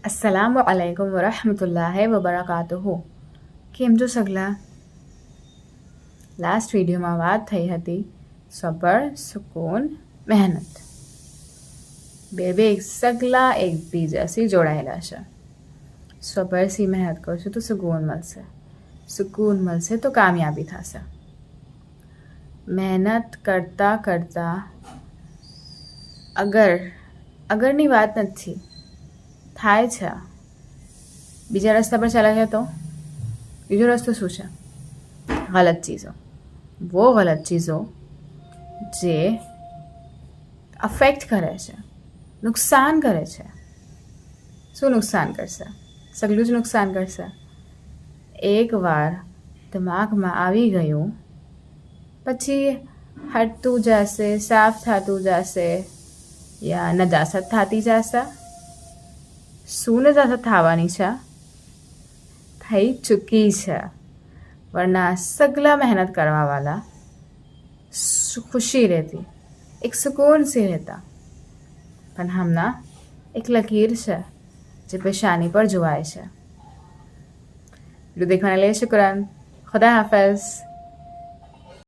अस्सलामु अलैकुम વરહમતુલ્લાહિ વબરકાતુહુ. કેમ છો સગલા? લાસ્ટ વિડીયોમાં વાત થઈ હતી સબર, સુકૂન, મહેનત. બે સગલા એકબીજાથી જોડાયેલા છે. સબરથી મહેનત કરશું તો સુકૂન મળશે, સુકૂન મળશે તો કામયાબી થશે. મહેનત કરતાં કરતાં અગરની વાત નથી, થાય છે. બીજા રસ્તા પર ચલા ગયા તો બીજો રસ્તો શું છે? ગલત ચીज़ों, वो गलत चीज़ों જે અફેક્ટ કરે છે, નુકસાન કરે છે. શું નુકસાન કરશે? સગલું જ નુકસાન કરશે. એકવાર દિમાગમાં આવી ગયું પછી હટતું જશે, સાફ થતું જશે યા નજાસત થતી જશે. શું નજાસત થવાની છે? થઈ ચૂકી છે. વરના સગલા મહેનત કરવાવાળા ખુશી રહેતી, એક સુકૂન સે રહેતા. પણ હમણાં એક લકીર છે જે પેશાની પર જોવાય છે. વિડીયો દેખવાને लिए शुक्रान. खुदा हाफिज़.